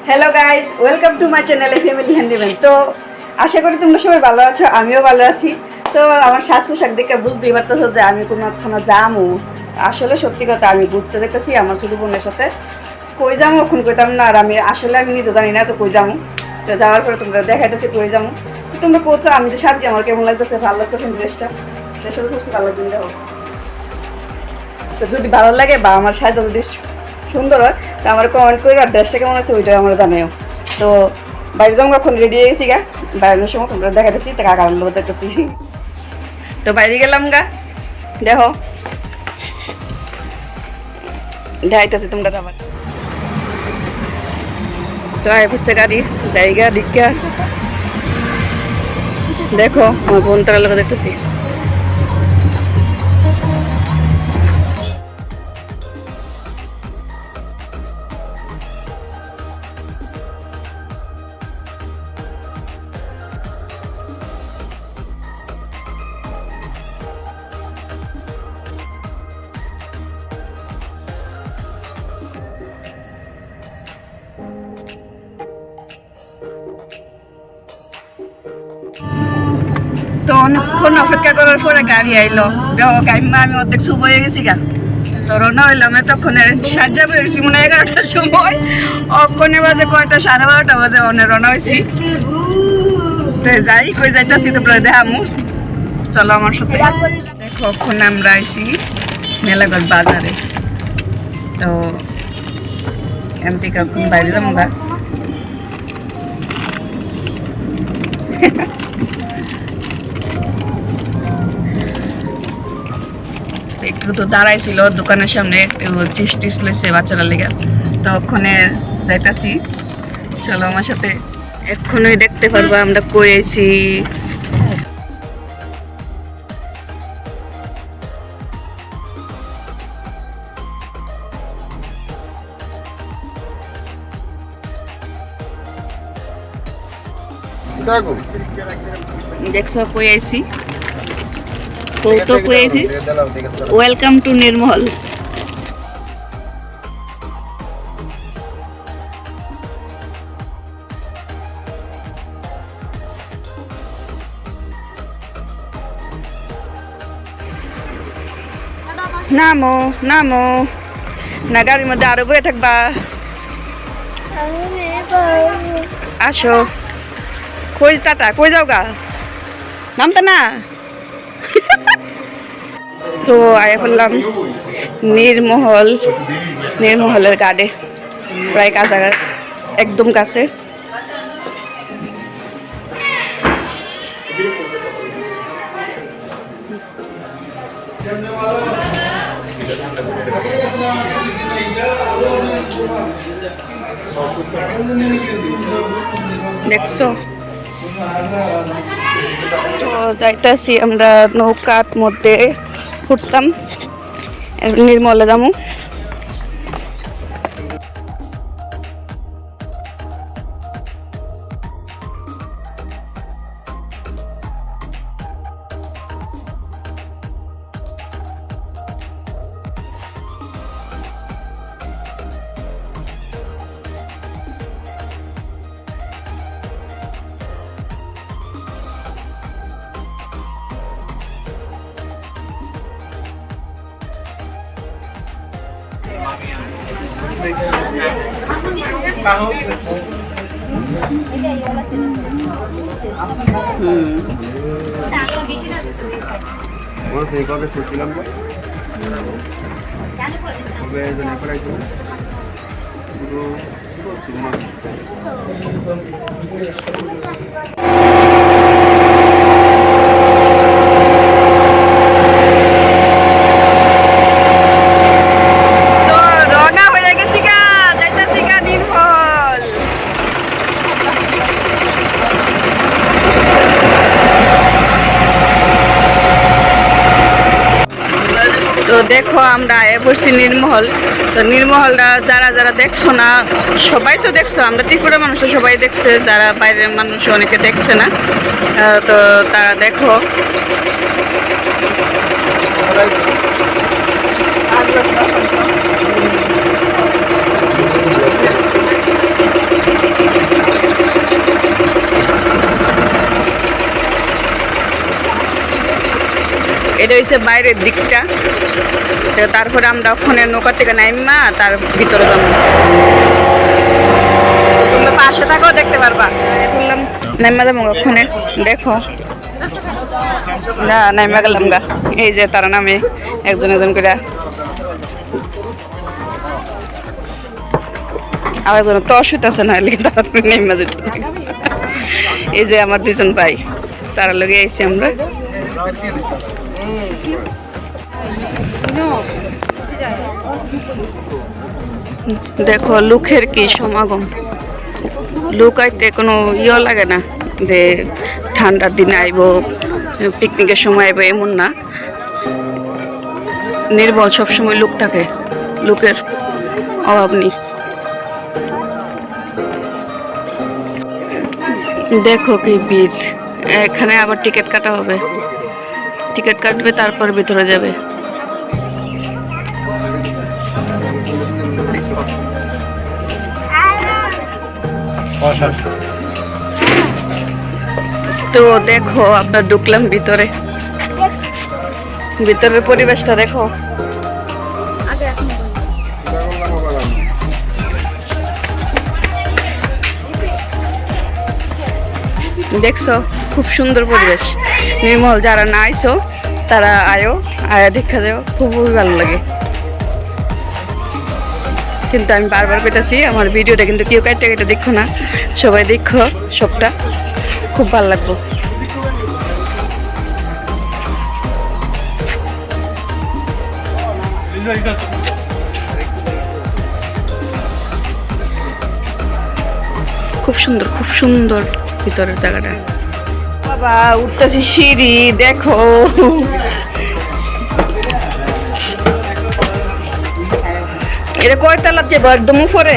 Hello guys, welcome to my channel family handyman. তো আশা করি তোমরা সবাই ভালো আছো, আমিও ভালো আছি। তো আমার সাজ পোশাক দেখে বুঝতেই পারতেছো যে আমি কোনোখানে যামু। আসলে সত্যি কথা, আমি ঘুরতে দেখতেছি আমার ছোটো বোনের সাথে। কই যাবো ওখানে কইতাম না, আর আমি নিজে জানি না তো কই যাবো। তো যাওয়ার পরে তোমরা দেখাইতেছি কই যাবো। তো তোমরা করছো আমি যে সাজি আমার কেমন লাগতেছে, ভালো লাগতেছে ড্রেসটা, ড্রেসটা তো ভালো লাগছে। দেখো তো যদি ভালো লাগে বা আমার সাজা যদি সুন্দর হয় তো আমার কমেন্ট করে, আর ড্রেসটা কেমন আছে ওইটাই আমরা জানাও। তো বাইরে যাবো, এখন রেডি হয়ে গেছি গা, বাইরের সময় তোমরা দেখাতেছি তো কাকা লোক দেখতেছি। তো বাইরে গেলাম গা, দেখো দেখাইতেছি তোমরা আবার। তো আয় হচ্ছে গাড়ি জায়গা দিকা, দেখো আমার বোন তারা লোক দেখতেছি। তো অনেকক্ষণ অপেক্ষা করার পরে গাড়ি আইলো, দেখো কাইমা আমি অর্ধেক শুভ হয়ে গেছি গা। তো রওনা হইলাম, এতক্ষণে সাজা বেরোছি মনে হয় 11টার সময়, অক্ষণে বাজে কয়টা 12:30 বাজে অনেক রওনা হয়েছি। তো যাই কই যাইতেছি তোমরা দেখামু, চলো আমার সাথে। দেখো ওখানে আমরা আইছি মেলাঘর বাজারে। তো এমপি কখন বাইরে যাবো গা। একটু তো দাঁড়াইছিল দোকানের সামনে, একটু চিপস টিস লইছে বাচ্চারা লেগে। তো ওখানে যাইতাছি, চলো আমার সাথে। এক্ষুনি দেখতে পারবো আমরা কই আইছি। দেখছো কই আইছি, তো কই আইছি, ওয়েলকাম টু নির্মল। নামো নামো না, গাড়ির মধ্যে আরো বয়ে থাকবা, আসো। কই টাটা, কই যাও গা, নামতা না। তো আয়া বললাম নির্মহলের গাড়ে, প্রায় কাছাকাছি, একদম কাছে। দেখছো তো যাইতেছি আমরা নৌকার মধ্যে ঘুরতাম, নির্মলে যাবো। কবে শুনছিলাম কবে তো দেখো আমরা বসছি নির্মহল। তো নির্মহলটা যারা যারা দেখছো না, সবাই তো দেখছো, আমরা ত্রিপুরা মানুষ সবাই দেখছে, যারা বাইরের মানুষ অনেকে দেখছে না। তো তারা দেখো এটা হচ্ছে বাইরের দিকটা। তারপরে আমরা ওখানে নৌকা থেকে নাইমা তার ভিতরে যাবো। তোমরা পাশে থাকো, দেখতে পারবা। বললাম নাইমা যাবো ওখানে, দেখো না নাইমা গেলাম গা। এই যে তারা নামে একজন একজন করে, আবার কোনো তো অসুবিধা আছে না হলে তাড়াতাড়ি নেমে যেতেছে। এই যে আমার দুজন ভাই, তারা লগে আইছি আমরা। দেখো লোকের কি সমাগম, লোক আইতে কোনো ইয়ে লাগে না যে ঠান্ডার দিনে আইব, পিকনিকের সময় আইব, এমন না। নির্বল সবসময় লোক থাকে, লোকের অভাব নেই। দেখো কি ভিড়, এখানে আবার টিকিট কাটা হবে, টিকিট কাটবে তারপর ভিতরে যাবে। তো দেখো আপনার ঢুকলাম ভিতরে, ভিতরের পরিবেশটা দেখো। দেখছো খুব সুন্দর পরিবেশ, নির্মল। যারা না আইসো তারা আয়ো, আয়া দেখা যাও, খুবই ভালো লাগে। কিন্তু আমি বারবার পেতেছি আমার ভিডিওটা কিন্তু কেউ কাটতে কেটে দেখো না, সবাই দেখো সবটা, খুব ভালো লাগবো। খুব সুন্দর, খুব সুন্দর ভিতরের জায়গাটা। বাবা উঠতেছি সিঁড়ি, দেখো এটা কয়তলা যাবো, একদম উপরে।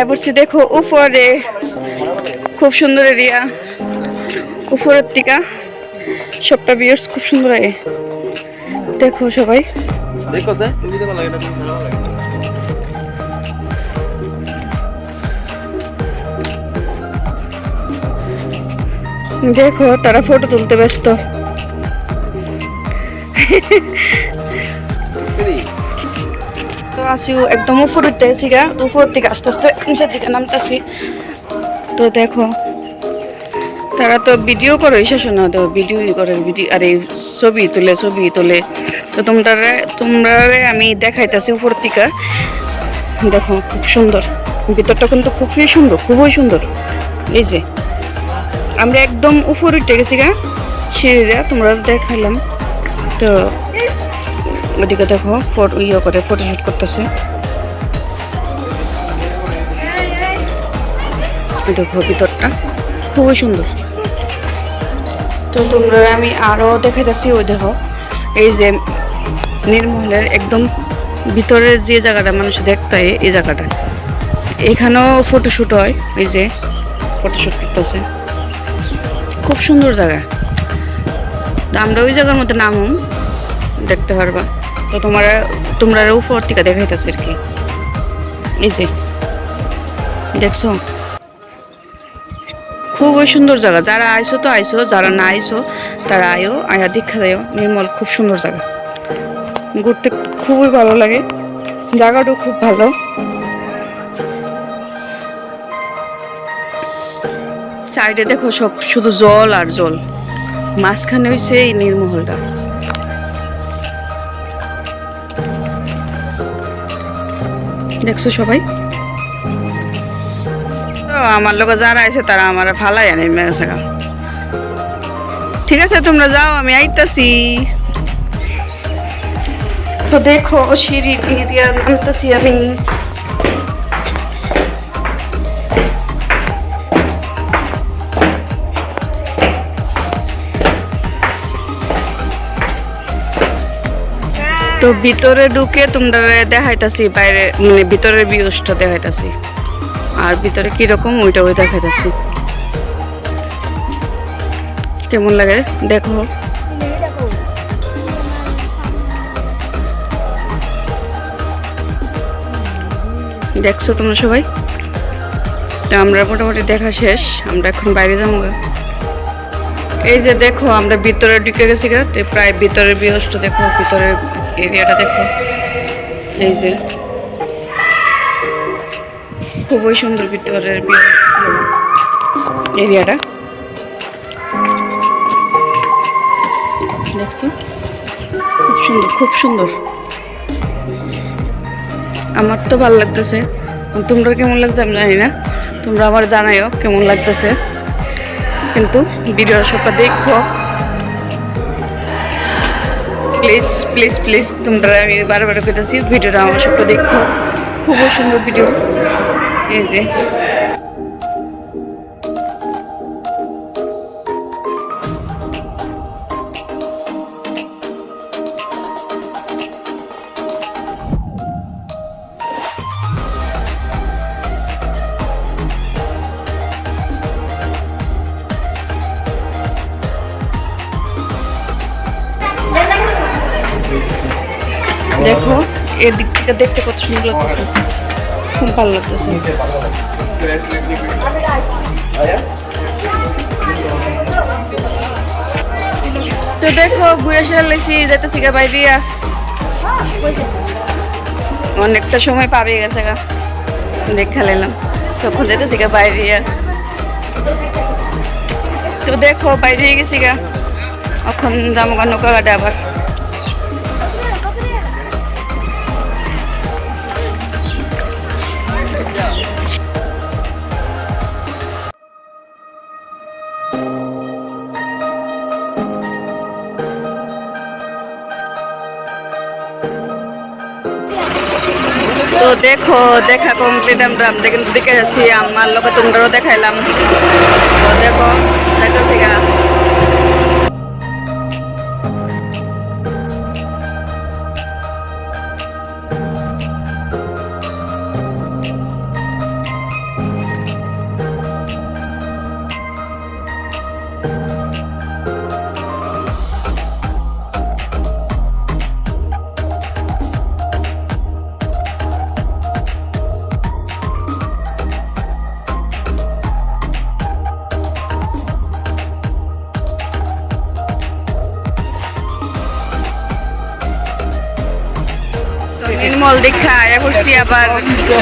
বলছি দেখো উপরে, খুব সুন্দর এরিয়া, উপরের দিকা সবটা ভিউস খুব সুন্দর। দেখো সবাই, দেখো তারা ফটো তুলতে ব্যস্ত। তো আসি একদম উপরের থেকে, উপর থেকে আস্তে আস্তে নিচের দিকে নামতেছি। তো দেখো তারা তো ভিডিও করে শেষ না, তো ভিডিও করে, ভিডিও আর এই ছবি তুলে। তো তোমরা আমি দেখাইতেছি উপর থেকে, দেখো খুব সুন্দর ভিতরটা, কিন্তু খুবই সুন্দর, খুবই সুন্দর। এই যে আমরা একদম উপরে উঠে গেছি গা সিঁড়িটা, তোমরা দেখাইলাম। তো ওদিকে দেখো ফটোশুট করতেছে, দেখো ভিতরটা খুবই সুন্দর। তো তোমরা আমি আরো দেখাইতেছি, ওই দেখো এই যে নির্মলের একদম ভিতরের যে জায়গাটা মানুষ দেখতে হয়, এই জায়গাটা, এখানেও ফটোশুট হয়। এই যে ফটোশুট করতেছে, খুব সুন্দর জায়গা। তো আমরা ওই জায়গার মধ্যে নামুম, দেখতে পারবা। তো তোমরা উপর থেকে দেখাইতেছে আর কি। এই যে দেখছো খুবই সুন্দর জায়গা। যারা আইসো তো আইসো, যারা না আইসো তারা আয়া দীক্ষা দেয়। নির্মল খুব সুন্দর জায়গা, ঘুরতে খুবই ভালো লাগে, জায়গাটাও খুব ভালো। সাইডে দেখো সব শুধু জল আর জল, মাঝখানে হয়েছে এই নির্মহলটা। দেখছো সবাই, আমার লোক যারা আছে তারা আমার ফালাই আনে মেরেছে। ঠিক আছে তোমরা যাও, আমি আইতাছি। তো দেখো সিঁড়ি দিয়ে নামতেছি আমি। তো ভিতরে ঢুকে তোমরা দেখাইতাছি, বাইরে মানে ভিতরের ভিউজটা দেখাইতাছি, আর ভিতরে কিরকম ওইটাও দেখাইতাছি। কেমন লাগে দেখো। দেখছো তোমরা সবাই? তো আমরা মোটামুটি দেখা শেষ, আমরা এখন বাইরে যাবো। এই যে দেখো আমরা ভিতরে ঢুকে গেছি গা, তো প্রায় ভিতরের বিহসটা দেখো, ভিতরের এরিয়াটা দেখো। এই যে খুবই সুন্দর ভিতরের এরিয়াটা, দেখছো? খুব সুন্দর, খুব সুন্দর। আমার তো ভালো লাগতেছে, তোমরা কেমন লাগছে আমি জানি না, তোমরা আমার জানাইও কেমন লাগতেছে। কিন্তু ভিডিওটা সবটা দেখো প্লিজ প্লিজ প্লিজ, তোমরা আমি বারবার পেতেছি ভিডিওটা আমার সবটা দেখো, খুবই সুন্দর ভিডিও। এই যে দেখো এর দিক থেকে দেখতে কত সুন্দর লাগতেছে, খুব ভালো লাগতেছে। তো দেখো ঘুরে সেরেছি, যেতেছি গা বাইরে, অনেকটা সময় পাবে গেছে গা, দেখা নিলাম তখন যেতেছি গা বাইরে। তো দেখো বাইরে গেছি গা, এখন যাবো গা নৌকা ঘাটে আবার। তো দেখো দেখা কমপ্লিট, আমরা কিন্তু দেখে যাচ্ছি, আমার লোকে তোমরাও দেখাইলাম। তো দেখো যাইতেছি গা। নির্মল দেখা আয়া করছি আবার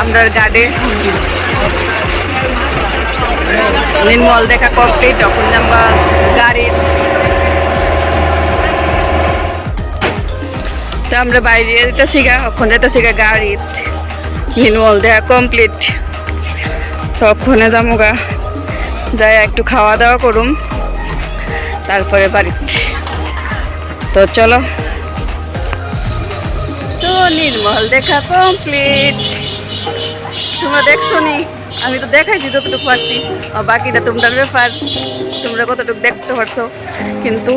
আমরা গাড়ি, নির্মল দেখা কমপ্লিট, তখন আমরা গাড়ি। তো আমরা বাইরে যেতেছি গা, ওখানে যেতেছি গা গাড়ি, নির্মল দেখা কমপ্লিট, তখনে যাবো গা, যাই একটু খাওয়া দাওয়া করুম, তারপরে বাড়িতে। তো চলো, তো নির্মল দেখা কমপ্লিট। তোমরা দেখছো নি, আমি তো দেখাইছি যতটুকু পারছি, বাকিটা তোমাদের ব্যাপার, তোমরা কতটুকু দেখতে পারছো। কিন্তু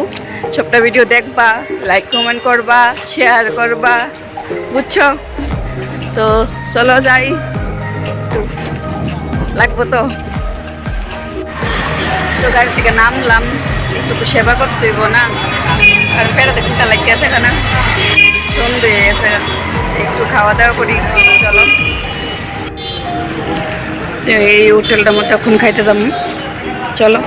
সবটা ভিডিও দেখবা, লাইক কমেন্ট করবা, শেয়ার করবা, বুঝছো? তো চলো যাই, লাগবো তো। তো গাড়ি থেকে নামলাম, একটু তো সেবা করতে হইব না, আর পেড়াতে খিদা লাগিয়ে আছে না, সন্ধে হয়ে গেছে, একটু খাওয়া দাওয়া করি। চলো, এই হোটেলটার মধ্যে এখন খাইতে যাবো, চলো।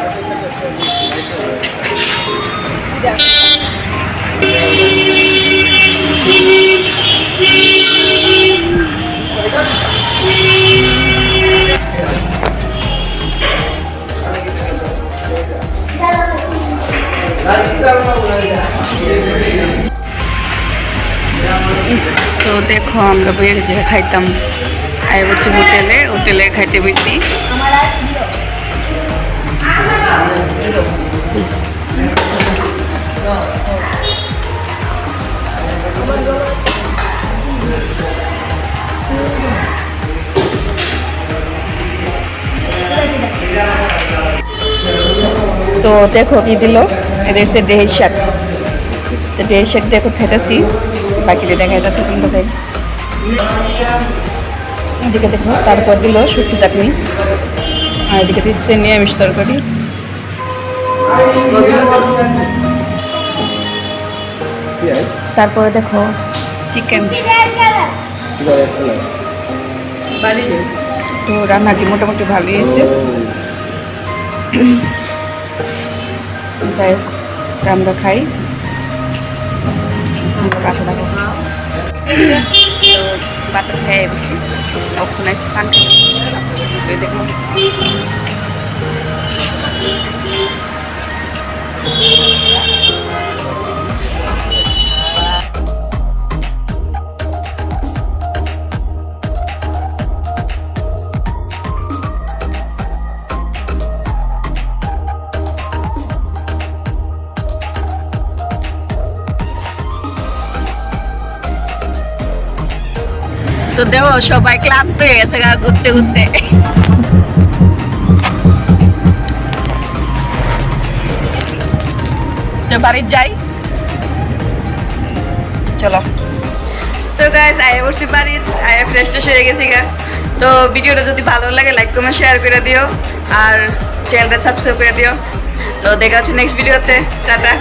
তো দেখো আমরা বের যে খাইতাম, আই বলছি হোটেলে, হোটেলে খাইতে বেশি। তো দেখো কি দিল, এদের সে দেহের শাক, তো দেহের শাক দেখো খেতেছি, বাকিটা দেখাইতেছে তোমাদের। এদিকে দেখো তারপর দিল শুটকি চাটনি, আর এদিকে দিচ্ছে নিরামিষ তরকারি। তারপরে দেখো চিকেন, তো রান্নাটি মোটামুটি ভালোই হয়েছে। যাই হোক, আমরা খাই, পাশে থাকো। বাতাস খেয়ে বসছি, ওখানে পান দেখো। তো দেব সবাই ক্লান্ত হয়ে গেছে ঘুরতে ঘুরতে। তো বাড়ি যাই, চলো। তো গাইস আয়া বসছি বাড়ি, আয়া ফ্রেশ ট্রেশ হয়ে গেছি গা। তো ভিডিওটা যদি ভালো লাগে লাইক কমেন্ট শেয়ার করে দিও, আর চ্যানেলটা সাবস্ক্রাইব করে দিও। তো দেখা হচ্ছে নেক্সট ভিডিওতে, টাটা।